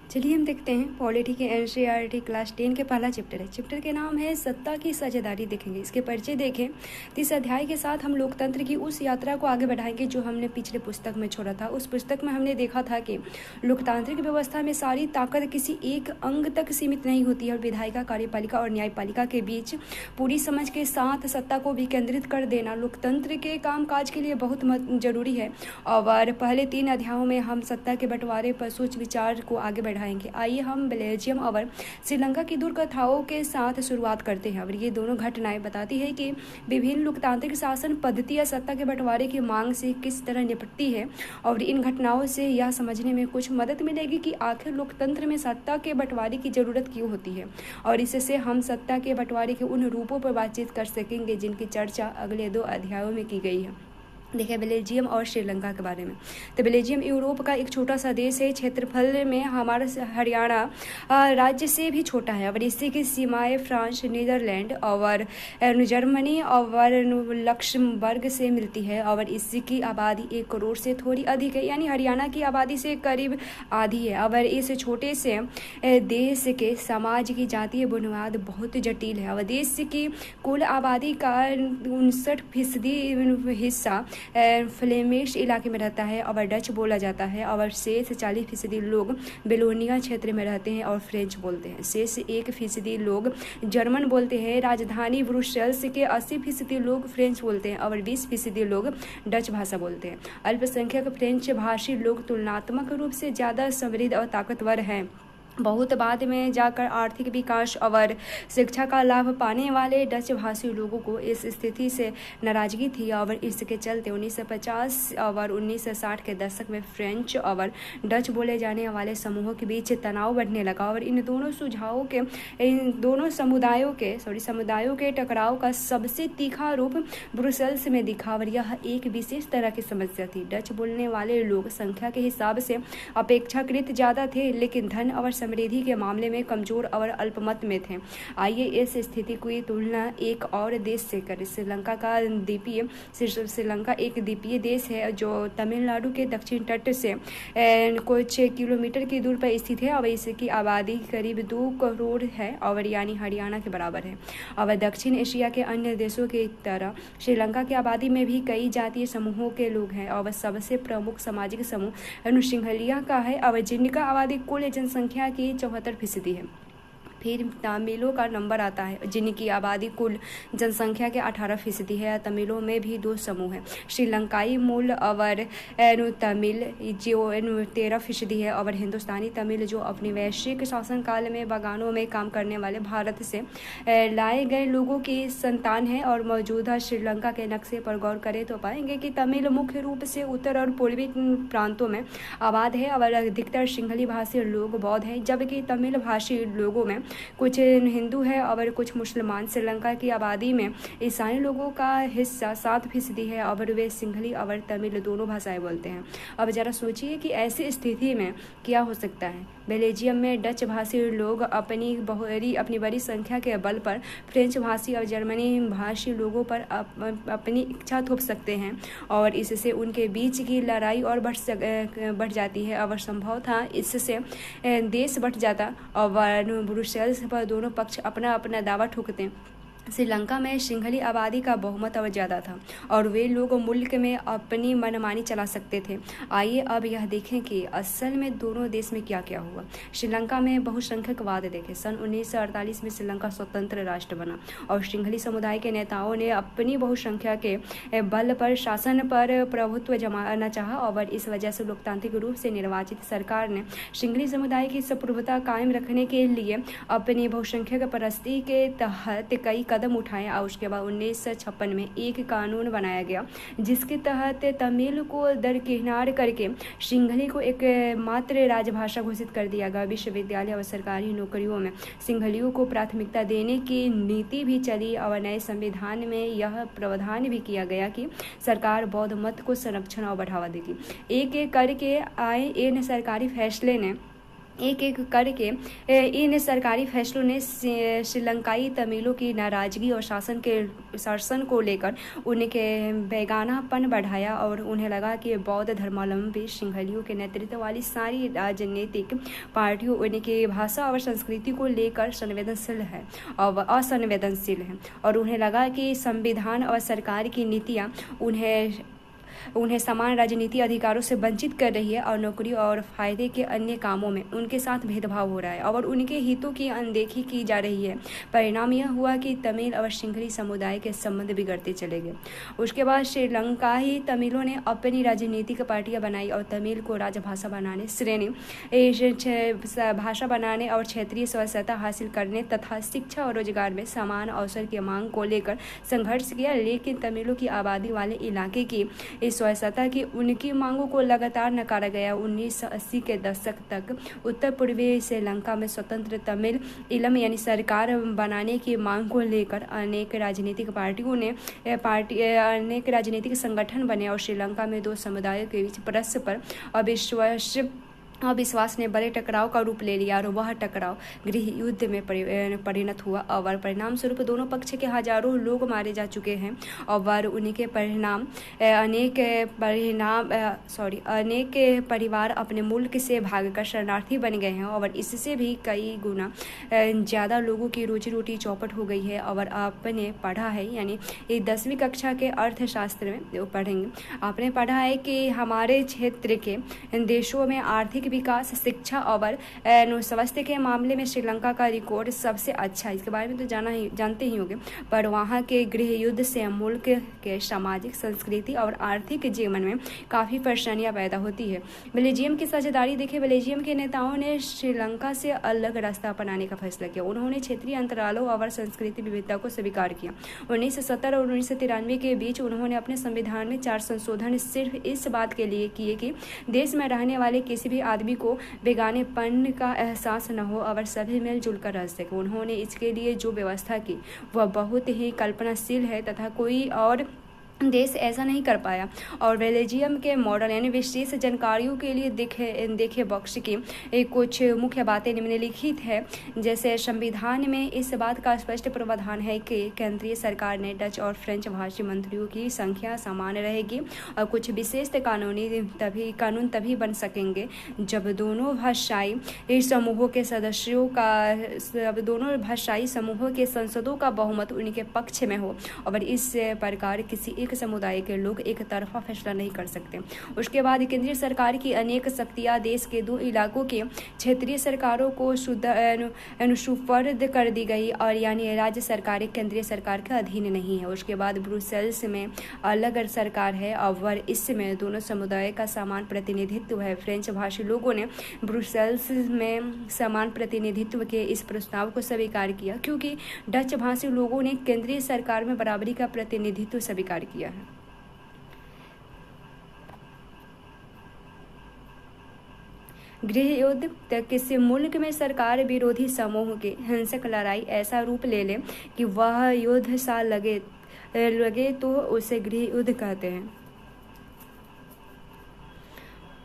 चलिए हम देखते हैं पॉलिटी के एनसीईआरटी क्लास 10 के पहला चैप्टर है। चैप्टर के नाम है सत्ता की साझेदारी। देखेंगे इसके परिचय देखें। तो इस अध्याय के साथ हम लोकतंत्र की उस यात्रा को आगे बढ़ाएंगे जो हमने पिछले पुस्तक में छोड़ा था। उस पुस्तक में हमने देखा था कि लोकतांत्रिक व्यवस्था में सारी ताकत किसी एक अंग तक सीमित नहीं होती है और विधायिका, कार्यपालिका और न्यायपालिका के बीच पूरी समझ के साथ सत्ता को भी केंद्रित कर देना लोकतंत्र के कामकाज के लिए बहुत जरूरी है। और पहले 3 अध्यायों में हम सत्ता के बंटवारे पर सोच विचार को आगे बढ़ाएंगे। आइए हम बेल्जियम और श्रीलंका की दुर्कथाओं के साथ शुरुआत करते हैं। और ये दोनों घटनाएं बताती है कि विभिन्न लोकतांत्रिक शासन पद्धतियां सत्ता के बंटवारे की मांग से किस तरह निपटती है। और इन घटनाओं से यह समझने में कुछ मदद मिलेगी कि आखिर लोकतंत्र में सत्ता के बंटवारे की जरूरत क्यों होती है। और इससे हम सत्ता के बंटवारे के उन रूपों पर बातचीत कर सकेंगे जिनकी चर्चा अगले 2 अध्यायों में की गई है। देखिए बेल्जियम और श्रीलंका के बारे में। तो बेल्जियम यूरोप का एक छोटा सा देश है। क्षेत्रफल में हमारा हरियाणा राज्य से भी छोटा है और इससे की सीमाएं फ्रांस, नीदरलैंड और जर्मनी और लक्समबर्ग से मिलती है। और इसकी आबादी 1 करोड़ से थोड़ी अधिक है, यानी हरियाणा की आबादी से करीब आधी है। और इस छोटे से देश के समाज की जातीय बुनियाद बहुत जटिल है। और देश की कुल आबादी का 59% हिस्सा फ्लेमिश इलाके में रहता है और डच बोला जाता है। और शेष 40% लोग बेलोनिया क्षेत्र में रहते हैं और फ्रेंच बोलते हैं। शेष 1% लोग जर्मन बोलते हैं। राजधानी ब्रुसेल्स के 80% लोग फ्रेंच बोलते हैं और 20% लोग डच भाषा बोलते हैं। अल्पसंख्यक फ्रेंच भाषी लोग तुलनात्मक रूप से ज़्यादा समृद्ध और ताकतवर हैं। बहुत बाद में जाकर आर्थिक विकास और शिक्षा का लाभ पाने वाले डच भाषी लोगों को इस स्थिति से नाराजगी थी और इसके चलते 1950 और 1960 के दशक में फ्रेंच और डच बोले जाने वाले समूहों के बीच तनाव बढ़ने लगा। और इन दोनों समुदायों के टकराव का सबसे तीखा रूप ब्रुसेल्स में दिखा। और यह एक विशेष तरह की समस्या थी। डच बोलने वाले लोग संख्या के हिसाब से अपेक्षाकृत ज़्यादा थे, लेकिन धन और समृद्धि के मामले में कमजोर और अल्पमत में थे। आइए इस स्थिति की तुलना एक और देश से करें। श्रीलंका एक द्वीपीय देश है जो तमिलनाडु के दक्षिण तट से कुछ किलोमीटर की दूर पर स्थित है और इसकी आबादी करीब 2 करोड़ है और यानी हरियाणा के बराबर है। और दक्षिण एशिया के अन्य देशों की तरह श्रीलंका की आबादी में भी कई जातीय समूहों के लोग हैं और सबसे प्रमुख सामाजिक समूह सिंहलिया का है और जिनका आबादी कुल जनसंख्या की 74% है। फिर तमिलों का नंबर आता है जिनकी आबादी कुल जनसंख्या के 18% है। तमिलों में भी 2 समूह हैं, श्रीलंकाई मूल और तमिल जो 13% है और हिंदुस्तानी तमिल जो अपने वैश्विक शासनकाल में बागानों में काम करने वाले भारत से लाए गए लोगों की संतान है। और मौजूदा श्रीलंका के नक्शे पर गौर करें तो पाएंगे कि तमिल मुख्य रूप से उत्तर और पूर्वी प्रांतों में आबाद है और अधिकतर सिंहली भाषी लोग बौद्ध हैं, जबकि तमिल भाषी लोगों में कुछ हिंदू है और कुछ मुसलमान। श्रीलंका की आबादी में ईसाई लोगों का हिस्सा 7% है और वे सिंहली और तमिल दोनों भाषाएं बोलते हैं। अब जरा सोचिए कि ऐसी स्थिति में क्या हो सकता है। बेल्जियम में डच भाषी लोग अपनी बड़ी संख्या के बल पर फ्रेंच भाषी और जर्मनी भाषी लोगों पर अपनी इच्छा थोप सकते हैं और इससे उनके बीच की लड़ाई और बढ़ जाती है और संभव था इससे देश बढ़ जाता और ब्रुसेल्स पर दोनों पक्ष अपना अपना दावा ठोकते हैं। श्रीलंका में सिंहली आबादी का बहुमत और ज़्यादा था और वे लोग मुल्क में अपनी मनमानी चला सकते थे। आइए अब यह देखें कि असल में दोनों देश में क्या क्या हुआ। श्रीलंका में बहुसंख्यकवाद देखें। सन 1948 में श्रीलंका स्वतंत्र राष्ट्र बना और सिंहली समुदाय के नेताओं ने अपनी बहुसंख्या के बल पर शासन पर प्रभुत्व जमाना चाहा और इस वजह से लोकतांत्रिक रूप से निर्वाचित सरकार ने सिंहली समुदाय की संप्रभुता कायम रखने के लिए अपनी बहुसंख्यक परस्ती के तहत कई कदम उठाए। और उसके बाद 1956 में एक कानून बनाया गया जिसके तहत तमिल को दरकिनार करके सिंहली को एक मात्र राजभाषा घोषित कर दिया गया। विश्वविद्यालय और सरकारी नौकरियों में सिंहलियों को प्राथमिकता देने की नीति भी चली और नए संविधान में यह प्रावधान भी किया गया कि सरकार बौद्ध मत को संरक्षण और बढ़ावा देगी। एक एक करके आए इन सरकारी फैसले ने एक एक करके इन सरकारी फैसलों ने श्रीलंकाई तमिलों की नाराजगी और शासन को लेकर उनके बेगानापन बढ़ाया और उन्हें लगा कि बौद्ध धर्मावलंबी सिंहलियों के नेतृत्व वाली सारी राजनीतिक पार्टियों उनकी भाषा और संस्कृति को लेकर संवेदनशील है और असंवेदनशील है, और उन्हें लगा कि संविधान और सरकार की नीतियाँ उन्हें समान राजनीतिक अधिकारों से वंचित कर रही है और नौकरी और फायदे के अन्य कामों में उनके साथ भेदभाव हो रहा है और उनके हितों की अनदेखी की जा रही है। परिणाम यह हुआ कि तमिल और सिंहली समुदाय के संबंध बिगड़ते चले गए। उसके बाद श्रीलंकाई तमिलों ने अपनी राजनीतिक पार्टियां बनाई और तमिल को राजभाषा बनाने, श्रेणी भाषा बनाने और क्षेत्रीय स्वायत्तता हासिल करने तथा शिक्षा और रोजगार में समान अवसर की मांग को लेकर संघर्ष किया। लेकिन तमिलों की आबादी वाले इलाके की स्वायत्तता की उनकी मांगों को लगातार नकारा गया। 1980 के दशक तक उत्तर पूर्वी श्रीलंका में स्वतंत्र तमिल इलम यानी सरकार बनाने की मांग को लेकर अनेक राजनीतिक राजनीतिक संगठन बने और श्रीलंका में दो समुदायों के बीच परस्पर अविश्वास ने बड़े टकराव का रूप ले लिया और वह टकराव गृह युद्ध में परिणत हुआ और परिणाम स्वरूप दोनों पक्ष के हजारों लोग मारे जा चुके हैं और उनके अनेक परिवार अपने मुल्क से भागकर शरणार्थी बन गए हैं और इससे भी कई गुना ज़्यादा लोगों की रोजी रोटी चौपट हो गई है। और आपने पढ़ा है, यानी 10वीं कक्षा के अर्थशास्त्र में पढ़ेंगे, आपने पढ़ा है कि हमारे क्षेत्र के देशों में आर्थिक विकास, शिक्षा और स्वास्थ्य के मामले में श्रीलंका का रिकॉर्ड सबसे अच्छा है। इसके बारे में तो जानते ही होंगे, पर वहाँ के गृह युद्ध से मुल्क के सामाजिक, संस्कृति और आर्थिक जीवन में काफ़ी परेशानियाँ पैदा होती है। बेल्जियम की साझेदारी देखिए, बेल्जियम के नेताओं ने श्रीलंका से अलग रास्ता अपनाने का फैसला किया। उन्होंने क्षेत्रीय अंतरालों और संस्कृति विविधता को स्वीकार किया। 1970 और 1993 के बीच उन्होंने अपने संविधान में 4 संशोधन सिर्फ इस बात के लिए किए कि देश में रहने वाले किसी भी आदमी को बेगानेपन का एहसास न हो और सभी मिलजुल कर रह सके। उन्होंने इसके लिए जो व्यवस्था की वह बहुत ही कल्पनाशील है तथा कोई और देश ऐसा नहीं कर पाया। और बेल्जियम के मॉडल यानी विशेष जानकारियों के लिए देखे बॉक्स की कुछ मुख्य बातें निम्नलिखित है। जैसे संविधान में इस बात का स्पष्ट प्रावधान है कि केंद्रीय सरकार ने डच और फ्रेंच भाषी मंत्रियों की संख्या समान रहेगी और कुछ विशेष कानून तभी बन सकेंगे जब दोनों भाषाई समूहों के संसदों का बहुमत उनके पक्ष में हो और इस प्रकार किसी एक समुदाय के लोग एक तरफा फैसला नहीं कर सकते। उसके बाद केंद्रीय सरकार की अनेक शक्तियां देश के 2 इलाकों के क्षेत्रीय सरकारों को सुपुर्द कर दी गई और यानी राज्य सरकारें केंद्रीय सरकार के अधीन नहीं है। उसके बाद ब्रुसेल्स में अलग सरकार है और इसमें दोनों समुदाय का समान प्रतिनिधित्व है। फ्रेंच भाषी लोगों ने ब्रुसेल्स में समान प्रतिनिधित्व के इस प्रस्ताव को स्वीकार किया क्योंकि डच भाषी लोगों ने केंद्रीय सरकार में बराबरी का प्रतिनिधित्व स्वीकार किया है। गृह युद्ध किसी मुल्क में सरकार विरोधी समूह की हिंसक लड़ाई ऐसा रूप ले ले कि वह युद्ध सा लगे तो उसे गृह युद्ध कहते हैं।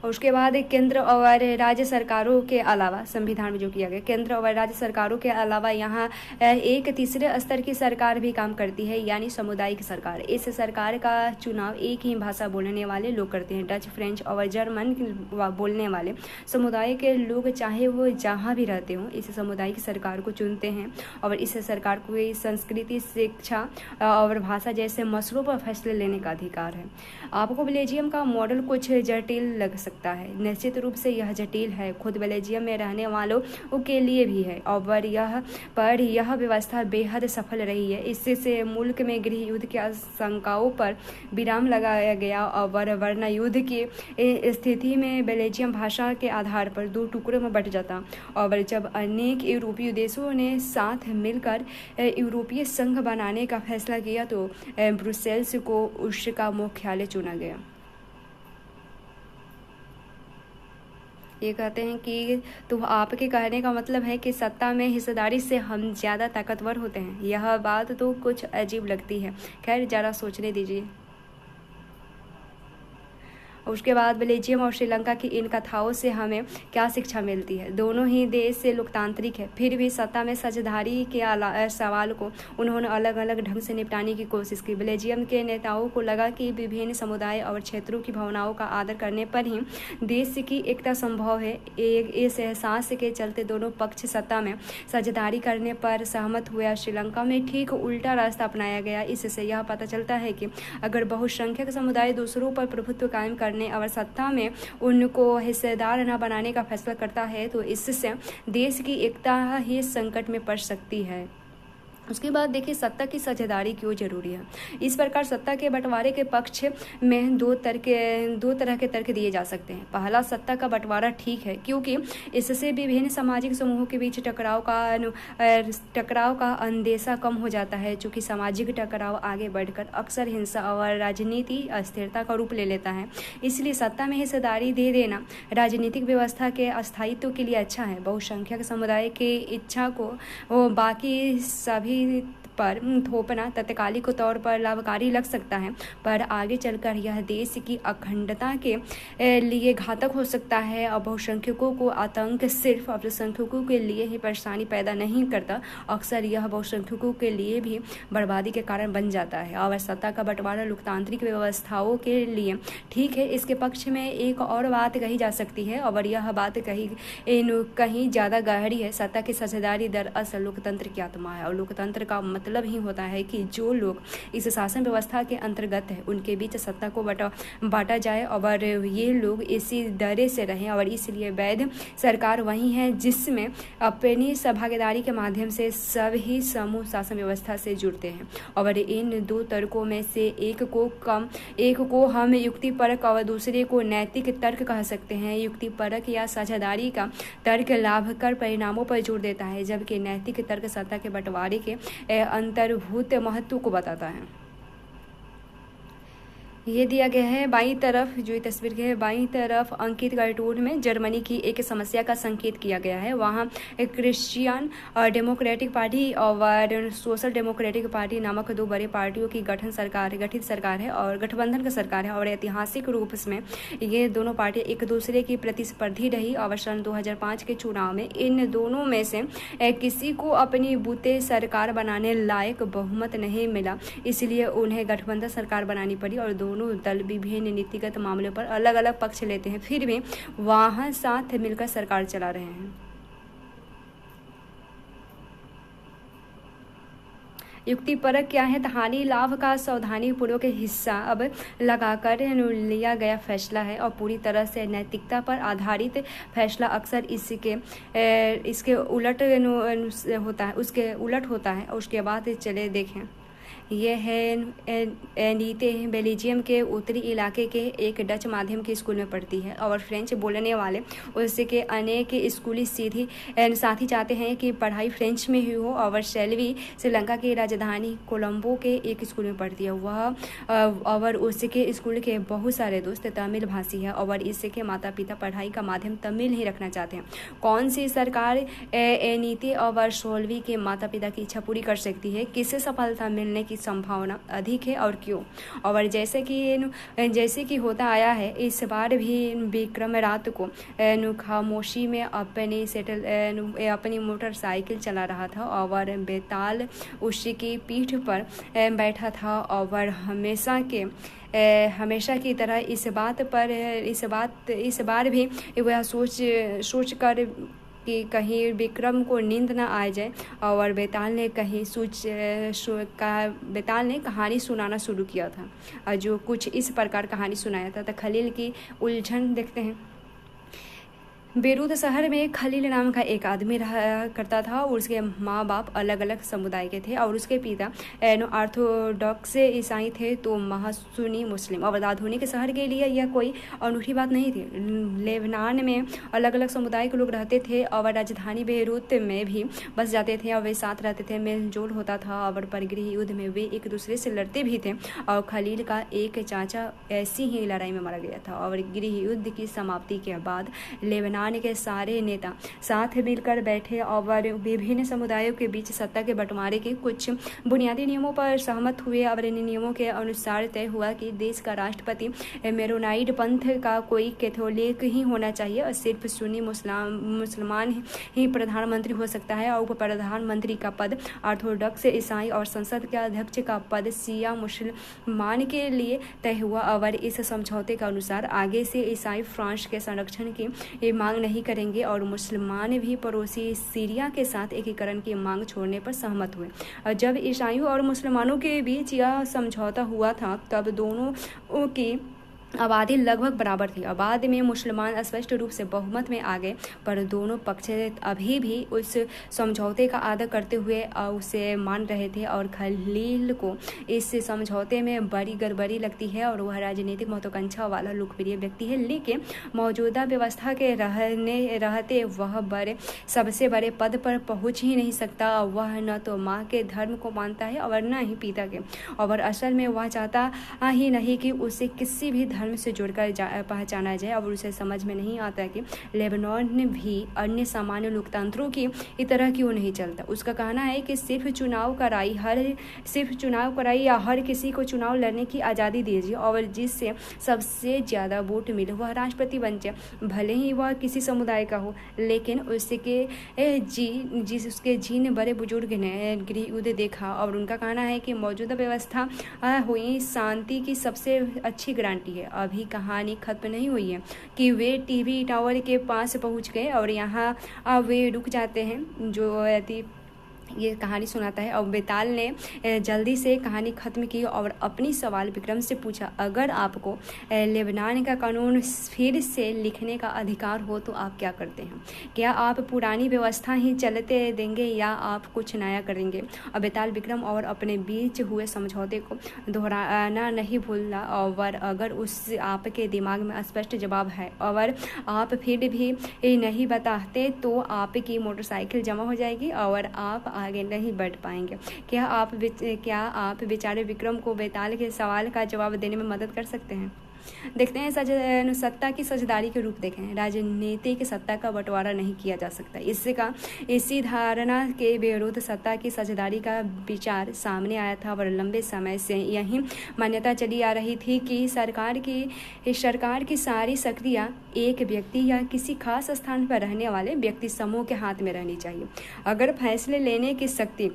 उसके बाद केंद्र और राज्य सरकारों के अलावा संविधान में जो किया गया, केंद्र और राज्य सरकारों के अलावा यहाँ एक तीसरे स्तर की सरकार भी काम करती है यानी सामुदायिक सरकार। इस सरकार का चुनाव एक ही भाषा बोलने वाले लोग करते हैं। डच, फ्रेंच और जर्मन बोलने वाले समुदाय के लोग चाहे वो जहाँ भी रहते हों इस सामुदायिक सरकार को चुनते हैं और इस सरकार को संस्कृति, शिक्षा और भाषा जैसे मसलों पर फैसले लेने का अधिकार है। आपको बेल्जियम का मॉडल कुछ जटिल लग सकता है, निश्चित रूप से यह जटिल है, खुद बेल्जियम में रहने वालों के लिए भी है और यह व्यवस्था बेहद सफल रही है। इससे मुल्क में गृह युद्ध की आशंकाओं पर विराम लगाया गया और वरना युद्ध की स्थिति में बेल्जियम भाषा के आधार पर 2 टुकड़ों में बंट जाता और जब अनेक यूरोपीय देशों ने साथ मिलकर यूरोपीय संघ बनाने का फैसला किया तो ब्रुसेल्स को उसका मुख्यालय चुना गया। ये कहते हैं कि तो आपके कहने का मतलब है कि सत्ता में हिस्सेदारी से हम ज़्यादा ताकतवर होते हैं। यह बात तो कुछ अजीब लगती है, खैर ज़रा सोचने दीजिए। उसके बाद बेल्जियम और श्रीलंका की इन कथाओं से हमें क्या शिक्षा मिलती है? दोनों ही देश से लोकतांत्रिक है, फिर भी सत्ता में साझेदारी के सवाल को उन्होंने अलग अलग ढंग से निपटाने की कोशिश की। बेल्जियम के नेताओं को लगा कि विभिन्न समुदाय और क्षेत्रों की भावनाओं का आदर करने पर ही देश की एकता संभव है। इस एहसास के चलते दोनों पक्ष सत्ता में साझेदारी करने पर सहमत हुए। श्रीलंका में ठीक उल्टा रास्ता अपनाया गया। इससे यह पता चलता है कि अगर बहुसंख्यक समुदाय दूसरों पर प्रभुत्व कायम करने और सत्ता में उनको हिस्सेदार न बनाने का फैसला करता है तो इससे देश की एकता ही संकट में पड़ सकती है। उसके बाद देखिए सत्ता की साझेदारी क्यों जरूरी है। इस प्रकार सत्ता के बंटवारे के पक्ष में दो तरह के तर्क दिए जा सकते हैं। पहला, सत्ता का बंटवारा ठीक है क्योंकि इससे विभिन्न सामाजिक समूहों के बीच टकराव का अंदेशा कम हो जाता है। चूँकि सामाजिक टकराव आगे बढ़कर अक्सर हिंसा और राजनीति अस्थिरता का रूप ले लेता है, इसलिए सत्ता में हिस्सेदारी दे देना राजनीतिक व्यवस्था के अस्थायित्व के लिए अच्छा है। बहुसंख्यक समुदाय के इच्छा को बाकी सभी पर थोपना तत्कालिक तौर पर लाभकारी लग सकता है, पर आगे चलकर यह देश की अखंडता के लिए घातक हो सकता है। और बहुसंख्यकों को आतंक सिर्फ अल्पसंख्यकों के लिए ही परेशानी पैदा नहीं करता, अक्सर यह बहुसंख्यकों के लिए भी बर्बादी के कारण बन जाता है। और सत्ता का बंटवारा लोकतांत्रिक व्यवस्थाओं के लिए ठीक है। इसके पक्ष में एक और बात कही जा सकती है और यह बात कहीं ज़्यादा गहरी है। सत्ता की साझेदारी दरअसल लोकतंत्र की आत्मा है और लोकतंत्र का मतलब ही होता है कि जो लोग इस शासन व्यवस्था के अंतर्गत है उनके बीच सत्ता को बांटा जाए और ये लोग इसी दरे से रहें। और इसलिए वैध सरकार वही है जिसमें अपनी भागीदारी के माध्यम से सभी समूह शासन व्यवस्था से जुड़ते हैं। और इन दो तर्कों में से एक को हम युक्तिपरक और दूसरे को नैतिक तर्क कह सकते हैं। युक्तिपरक या साझेदारी का तर्क लाभकर परिणामों पर जोर देता है, जबकि नैतिक तर्क सत्ता के बंटवारे के अंतर्भूत महत्व को बताता है। ये दिया गया है बाईं तरफ, जो ये तस्वीर है बाईं तरफ अंकित कार्टून में जर्मनी की एक समस्या का संकेत किया गया है। वहाँ क्रिश्चियन डेमोक्रेटिक पार्टी और सोशल डेमोक्रेटिक पार्टी नामक दो बड़े पार्टियों की गठित सरकार है और गठबंधन का सरकार है। और ऐतिहासिक रूप में ये दोनों पार्टियां एक दूसरे की प्रतिस्पर्धी रही। और सन 2005 के चुनाव में इन दोनों में से किसी को अपनी बूते सरकार बनाने लायक बहुमत नहीं मिला, इसलिए उन्हें गठबंधन सरकार बनानी पड़ी। और दोनों दल विभिन्न नीतिगत मामलों पर अलग अलग पक्ष लेते हैं, फिर भी वहां साथ मिलकर सरकार चला रहे हैं। युक्तिपरक क्या है? हानि लाभ का सावधानीपूर्वक हिस्सा अब लगाकर लिया गया फैसला है और पूरी तरह से नैतिकता पर आधारित फैसला अक्सर इसके उलट होता है। उसके बाद चले देखें, यह है नीते बेल्जियम के उत्तरी इलाके के एक डच माध्यम के स्कूल में पढ़ती है और फ्रेंच बोलने वाले उसके अनेक स्कूली साथी चाहते हैं कि पढ़ाई फ्रेंच में ही हो। और शेल्वी श्रीलंका की राजधानी कोलंबो के एक स्कूल में पढ़ती है। वह और उसके स्कूल के बहुत सारे दोस्त तमिल भाषी है और इसके माता पिता पढ़ाई का माध्यम तमिल ही रखना चाहते हैं। कौन सी सरकार नीति और शेल्वी के माता पिता की इच्छा पूरी कर सकती है? किसे सफलता मिलने की संभावना अधिक है और क्यों? और जैसे कि होता आया है, इस बार भी विक्रम रात को खामोशी में अपनी मोटरसाइकिल चला रहा था और बेताल उसकी पीठ पर बैठा था। और हमेशा की तरह इस बार भी वह सोच कर कि कहीं विक्रम को नींद न आ जाए और बेताल ने कहानी सुनाना शुरू किया था, जो कुछ इस प्रकार कहानी सुनाया था। तो खलील की उलझन देखते हैं। बेरूत शहर में खलील नाम का एक आदमी रहा करता था और उसके माँ बाप अलग अलग समुदाय के थे और उसके पिता ऑर्थोडॉक्स ईसाई थे तो माँ सुन्नी मुस्लिम। और आधुनिक शहर के लिए यह कोई अनूठी बात नहीं थी। लेबनान में अलग अलग समुदाय के लोग रहते थे और राजधानी बेरूत में भी बस जाते थे और वे साथ रहते थे, मेलजोल होता था। और पर गृह युद्ध में वे एक दूसरे से लड़ते भी थे और खलील का एक चाचा ऐसी ही लड़ाई में मारा गया था। और गृह युद्ध की समाप्ति के बाद लेबनान लेबनान के सारे नेता साथ मिलकर बैठे और विभिन्न समुदायों के बीच सत्ता के बंटवारे के कुछ बुनियादी नियमों पर सहमत हुए। और इन नियमों के अनुसार तय हुआ कि देश का राष्ट्रपति मेरोनाइट पंथ का कोई कैथोलिक ही होना चाहिए और सिर्फ सुन्नी मुसलमान ही प्रधानमंत्री हो सकता है और उप प्रधानमंत्री का पद ऑर्थोडॉक्स ईसाई और संसद के अध्यक्ष का पद शिया मुसलमान के लिए तय हुआ। और इस समझौते के अनुसार आगे से ईसाई फ्रांस के संरक्षण की मांग नहीं करेंगे और मुसलमान भी पड़ोसी सीरिया के साथ एकीकरण की मांग छोड़ने पर सहमत हुए। जब ईसाइयों और मुसलमानों के बीच यह समझौता हुआ था तब दोनों की आबादी लगभग बराबर थी। बाद में मुसलमान स्पष्ट रूप से बहुमत में आ गए, पर दोनों पक्ष अभी भी उस समझौते का आदर करते हुए उसे मान रहे थे। और खलील को इस समझौते में बड़ी गड़बड़ी लगती है और वह राजनीतिक महत्वाकांक्षा वाला लोकप्रिय व्यक्ति है, लेकिन मौजूदा व्यवस्था के रहते वह सबसे बड़े पद पर पहुंच ही नहीं सकता। वह न तो माँ के धर्म को मानता है और न ही पिता के, और असल में वह चाहता ही नहीं कि उसे किसी भी धर्म से जोड़कर पहचाना जाए। और उसे समझ में नहीं आता कि लेबनान भी अन्य सामान्य लोकतंत्रों की तरह क्यों नहीं चलता। उसका कहना है कि सिर्फ चुनाव कराई या हर किसी को चुनाव लड़ने की आज़ादी दीजिए और जिससे सबसे ज़्यादा वोट मिले वह राष्ट्रपति बन जाए, भले ही वह किसी समुदाय का हो। लेकिन उसके जिन बड़े बुजुर्ग ने गृह युद्ध देखा और उनका कहना है कि मौजूदा व्यवस्था हुई शांति की सबसे अच्छी गारंटी है। अभी कहानी खत्म नहीं हुई है कि वे टीवी टावर के पास पहुंच गए और यहाँ वे रुक जाते हैं जो ये कहानी सुनाता है। और बेताल ने जल्दी से कहानी ख़त्म की और अपनी सवाल विक्रम से पूछा, अगर आपको लेबनान का कानून फिर से लिखने का अधिकार हो तो आप क्या करते हैं? क्या आप पुरानी व्यवस्था ही चलते देंगे या आप कुछ नया करेंगे? और बेताल विक्रम और अपने बीच हुए समझौते को दोहराना नहीं भूलना। और अगर उस आपके दिमाग में स्पष्ट जवाब है और आप फिर भी नहीं बताते तो आपकी मोटरसाइकिल जमा हो जाएगी और आप आगे नहीं बढ़ पाएंगे। क्या आप बेचारे विक्रम को बेताल के सवाल का जवाब देने में मदद कर सकते हैं? देखते हैं सत्ता की साझेदारी के रूप देखें। राजनीतिक सत्ता का बंटवारा नहीं किया जा सकता। इसी धारणा के विरुद्ध सत्ता की साझेदारी का विचार सामने आया था और लंबे समय से यही मान्यता चली आ रही थी कि सरकार की सारी शक्तियाँ एक व्यक्ति या किसी खास स्थान पर रहने वाले व्यक्ति समूह के हाथ में रहनी चाहिए। अगर फैसले लेने की शक्ति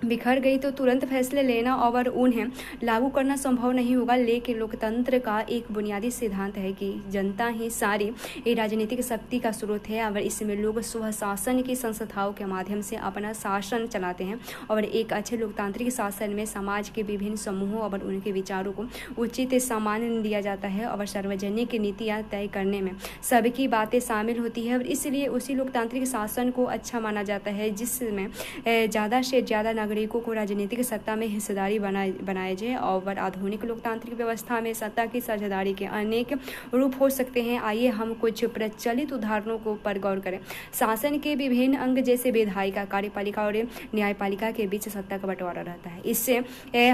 बिखर गई तो तुरंत फैसले लेना और उन्हें लागू करना संभव नहीं होगा। लेकिन लोकतंत्र का एक बुनियादी सिद्धांत है कि जनता ही सारी राजनीतिक शक्ति का स्रोत है और इसमें लोग स्वशासन की संस्थाओं के माध्यम से अपना शासन चलाते हैं। और एक अच्छे लोकतांत्रिक शासन में समाज के विभिन्न समूहों और उनके विचारों को उचित सम्मान दिया जाता है और सार्वजनिक नीतियाँ तय करने में सबकी बातें शामिल होती है। और इसलिए उसी लोकतांत्रिक शासन को अच्छा माना जाता है जिसमें ज़्यादा से ज़्यादा नागरिकों को राजनीतिक सत्ता में हिस्सेदारी बनाए जाए। और आधुनिक लोकतांत्रिक व्यवस्था में सत्ता की साझेदारी के अनेक रूप हो सकते हैं। आइए हम कुछ प्रचलित उदाहरणों को पर गौर करें। शासन के विभिन्न अंग जैसे विधायिका, कार्यपालिका और न्यायपालिका के बीच सत्ता का बंटवारा रहता है। इससे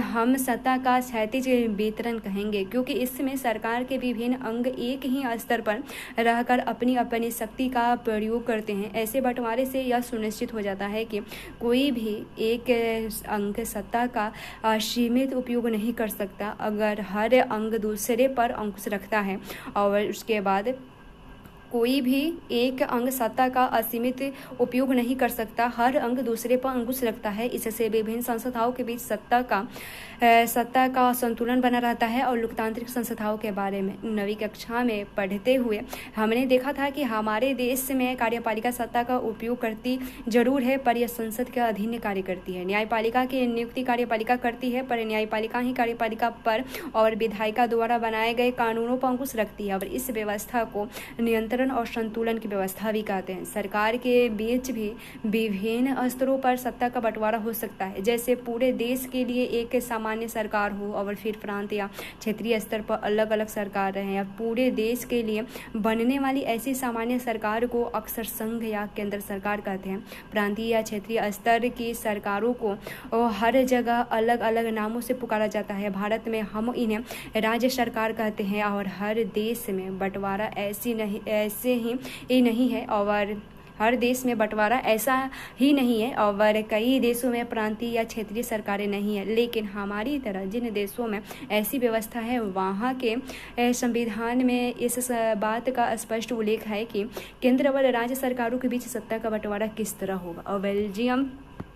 हम सत्ता का क्षैतिज वितरण कहेंगे क्योंकि इसमें सरकार के विभिन्न अंग एक ही स्तर पर रहकर अपनी अपनी शक्ति का प्रयोग करते हैं। ऐसे बंटवारे से यह सुनिश्चित हो जाता है कि कोई भी एक अंग सत्ता का सीमित उपयोग नहीं कर सकता। अगर हर अंग दूसरे पर अंकुश रखता है और उसके बाद कोई भी एक अंग सत्ता का असीमित उपयोग नहीं कर सकता, हर अंग दूसरे पर अंकुश रखता है। इससे विभिन्न संस्थाओं के बीच सत्ता का संतुलन बना रहता है। और लोकतांत्रिक संस्थाओं के बारे में नवी कक्षा में पढ़ते हुए हमने देखा था कि हमारे देश में कार्यपालिका सत्ता का उपयोग करती जरूर है पर यह संसद के अधीन कार्य करती है। न्यायपालिका की नियुक्ति कार्यपालिका करती है पर न्यायपालिका ही कार्यपालिका पर और विधायिका द्वारा बनाए गए कानूनों पर अंकुश रखती है। और इस व्यवस्था को नियंत्रण और संतुलन की व्यवस्था भी कहते हैं। सरकार के बीच भी विभिन्न स्तरों पर सत्ता का बंटवारा हो सकता है, जैसे पूरे देश के लिए एक सामान्य सरकार हो और फिर प्रांत या क्षेत्रीय स्तर पर अलग अलग सरकार रहे। या पूरे देश के लिए बनने वाली ऐसी सामान्य सरकार को अक्सर संघ या केंद्र सरकार कहते हैं। प्रांतीय या क्षेत्रीय स्तर की सरकारों को हर जगह अलग अलग नामों से पुकारा जाता है। भारत में हम इन्हें राज्य सरकार कहते हैं और हर देश में बंटवारा ऐसी ऐसे ही नहीं है और हर देश में बंटवारा ऐसा ही नहीं है और कई देशों में प्रांतीय या क्षेत्रीय सरकारें नहीं है, लेकिन हमारी तरह जिन देशों में ऐसी व्यवस्था है वहाँ के संविधान में इस बात का स्पष्ट उल्लेख है कि केंद्र और राज्य सरकारों के बीच सत्ता का बंटवारा किस तरह होगा। और बेल्जियम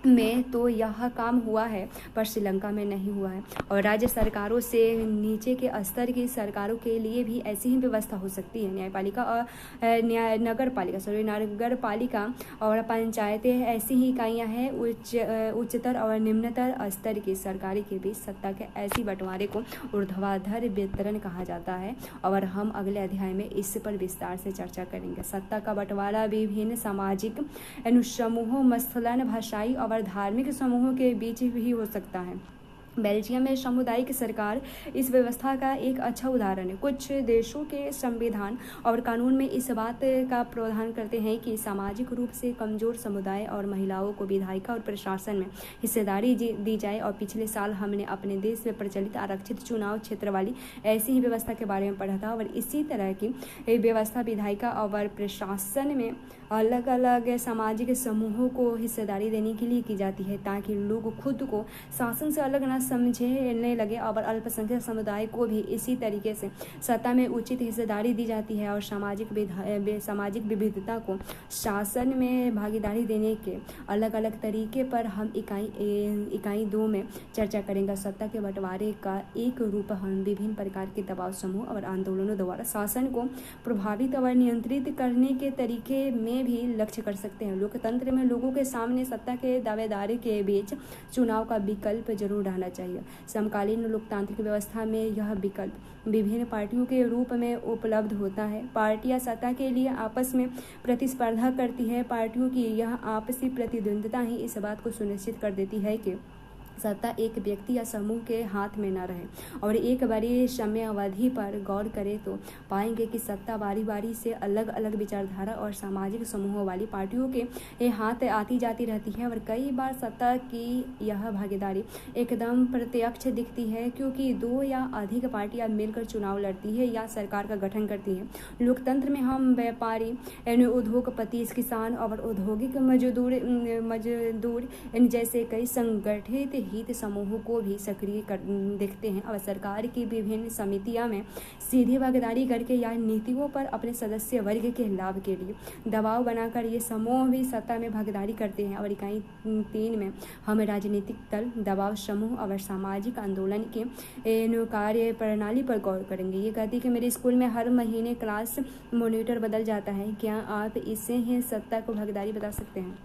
में तो यह काम हुआ है पर श्रीलंका में नहीं हुआ है और राज्य सरकारों से नीचे के स्तर की सरकारों के लिए भी ऐसी ही व्यवस्था हो सकती है। न्यायपालिका और नगर पालिका और पंचायतें ऐसी ही इकाइयाँ हैं। उच्चतर और निम्नतर स्तर की सरकारी के बीच सत्ता के ऐसी बंटवारे को ऊर्ध्वाधर वितरण कहा जाता है और हम अगले अध्याय में इस पर विस्तार से चर्चा करेंगे। सत्ता का बंटवारा विभिन्न सामाजिक समूहों मसलन भाषाई और धार्मिक समूहों के बीच भी हो सकता है। बेल्जियम में सामुदायिक सरकार इस व्यवस्था का एक अच्छा उदाहरण है। कुछ देशों के संविधान और कानून में इस बात का प्रावधान करते हैं कि सामाजिक रूप से कमजोर समुदाय और महिलाओं को विधायिका और प्रशासन में हिस्सेदारी दी जाए और पिछले साल हमने अपने देश में प्रचलित आरक्षित चुनाव क्षेत्र वाली ऐसी ही व्यवस्था के बारे में पढ़ा था और इसी तरह की व्यवस्था विधायिका और प्रशासन में अलग अलग सामाजिक समूहों को हिस्सेदारी देने के लिए की जाती है ताकि लोग खुद को शासन से अलग न समझने लगे और अल्पसंख्यक समुदाय को भी इसी तरीके से सत्ता में उचित हिस्सेदारी दी जाती है और सामाजिक विविधता को शासन में भागीदारी देने के अलग अलग तरीके पर हम इकाई 2 में चर्चा करेंगे। सत्ता के बंटवारे का एक रूप हम विभिन्न प्रकार के दबाव समूह और आंदोलनों द्वारा शासन को प्रभावित और नियंत्रित करने के तरीके में भी लक्ष्य कर सकते हैं। लोकतंत्र में लोगों के सामने सत्ता के दावेदारी के बीच चुनाव का विकल्प जरूर रहना चाहिए। समकालीन लोकतांत्रिक व्यवस्था में यह विकल्प विभिन्न पार्टियों के रूप में उपलब्ध होता है। पार्टियां सत्ता के लिए आपस में प्रतिस्पर्धा करती है। पार्टियों की यह आपसी प्रतिद्वंद्विता ही इस बात को सुनिश्चित कर देती है कि सत्ता एक व्यक्ति या समूह के हाथ में न रहे। और एक बड़ी समय अवधि पर गौर करें तो पाएंगे कि सत्ता बारी बारी से अलग अलग विचारधारा और सामाजिक समूहों वाली पार्टियों के हाथ आती जाती रहती है और कई बार सत्ता की यह भागीदारी एकदम प्रत्यक्ष दिखती है क्योंकि 2 या अधिक पार्टियां मिलकर चुनाव लड़ती है या सरकार का गठन करती है। लोकतंत्र में हम व्यापारी, उद्योगपति, किसान और औद्योगिक मजदूर जैसे कई संगठित हित समूहों को भी सक्रिय देखते हैं और सरकार की विभिन्न समितियां में सीधी भागीदारी करके या नीतियों पर अपने सदस्य वर्ग के लाभ के लिए दबाव बनाकर ये समूह भी सत्ता में भागीदारी करते हैं। और इकाई 3 में हम राजनीतिक दल, दबाव समूह और सामाजिक आंदोलन के कार्य प्रणाली पर गौर करेंगे। ये कहती कि मेरे स्कूल में हर महीने क्लास मॉनिटर बदल जाता है, क्या आप इससे ही सत्ता को भागीदारी बता सकते हैं?